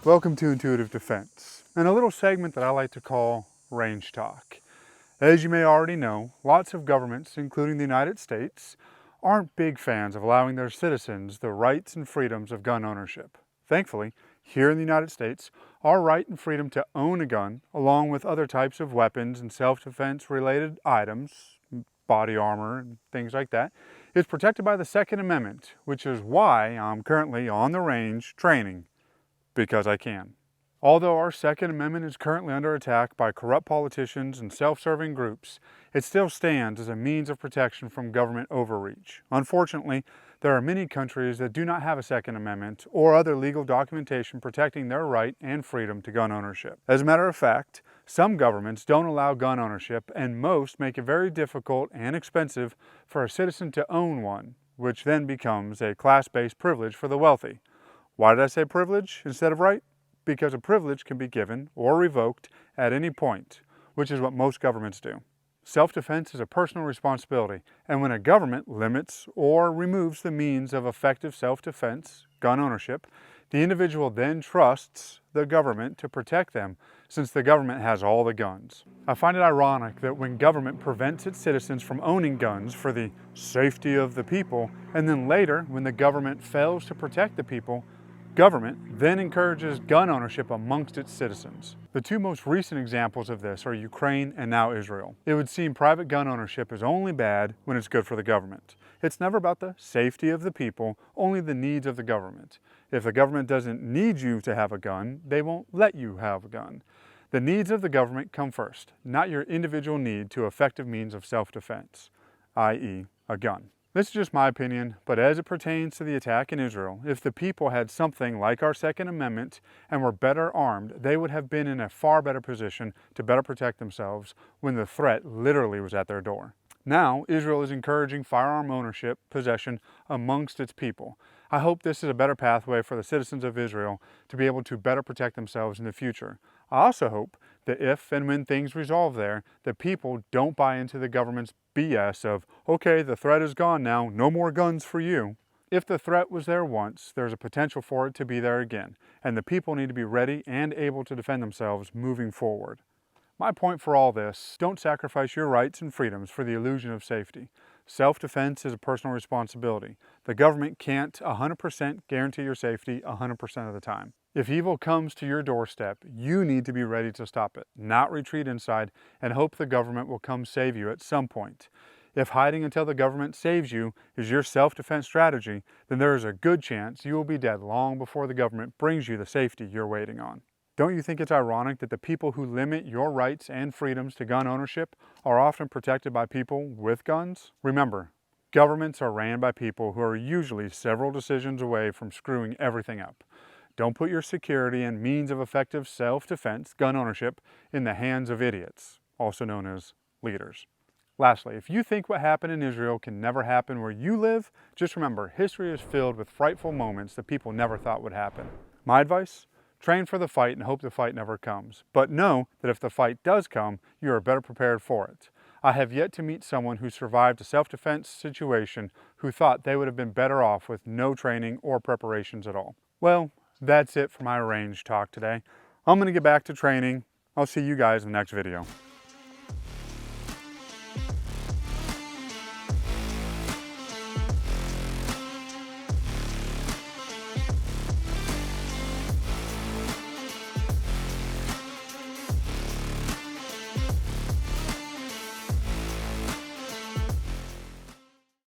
Welcome to Intuitive Defense, and a little segment that I like to call Range Talk. As you may already know, lots of governments, including the United States, aren't big fans of allowing their citizens the rights and freedoms of gun ownership. Thankfully, here in the United States, our right and freedom to own a gun, along with other types of weapons and self-defense related items, body armor and things like that, is protected by the Second Amendment, which is why I'm currently on the range training. Because I can. Although our Second Amendment is currently under attack by corrupt politicians and self-serving groups, it still stands as a means of protection from government overreach. Unfortunately, there are many countries that do not have a Second Amendment or other legal documentation protecting their right and freedom to gun ownership. As a matter of fact, some governments don't allow gun ownership, and most make it very difficult and expensive for a citizen to own one, which then becomes a class-based privilege for the wealthy. Why did I say privilege instead of right? Because a privilege can be given or revoked at any point, which is what most governments do. Self-defense is a personal responsibility, and when a government limits or removes the means of effective self-defense, gun ownership, the individual then trusts the government to protect them, since the government has all the guns. I find it ironic that when government prevents its citizens from owning guns for the safety of the people, and then later, when the government fails to protect the people, government then encourages gun ownership amongst its citizens. The two most recent examples of this are Ukraine and now Israel. It would seem private gun ownership is only bad when it's good for the government. It's never about the safety of the people, only the needs of the government. If the government doesn't need you to have a gun, they won't let you have a gun. The needs of the government come first, not your individual need to effective means of self-defense, i.e. a gun. This is just my opinion, but as it pertains to the attack in Israel, if the people had something like our Second Amendment and were better armed, they would have been in a far better position to better protect themselves when the threat literally was at their door. Now, Israel is encouraging firearm ownership, possession amongst its people. I hope this is a better pathway for the citizens of Israel to be able to better protect themselves in the future. I also hope that if and when things resolve there, that people don't buy into the government's BS of, okay, the threat is gone now, no more guns for you. If the threat was there once, there's a potential for it to be there again, and the people need to be ready and able to defend themselves moving forward. My point for all this, don't sacrifice your rights and freedoms for the illusion of safety. Self-defense is a personal responsibility. The government can't 100% guarantee your safety 100% of the time. If evil comes to your doorstep, you need to be ready to stop it, not retreat inside and hope the government will come save you at some point. If hiding until the government saves you is your self-defense strategy, then there is a good chance you will be dead long before the government brings you the safety you're waiting on. Don't you think it's ironic that the people who limit your rights and freedoms to gun ownership are often protected by people with guns? Remember, governments are ran by people who are usually several decisions away from screwing everything up. Don't put your security and means of effective self-defense, gun ownership, in the hands of idiots, also known as leaders. Lastly, if you think what happened in Israel can never happen where you live, just remember, history is filled with frightful moments that people never thought would happen. My advice? Train for the fight and hope the fight never comes. But know that if the fight does come, you are better prepared for it. I have yet to meet someone who survived a self-defense situation who thought they would have been better off with no training or preparations at all. Well, that's it for my range talk today. I'm going to get back to training. I'll see you guys in the next video.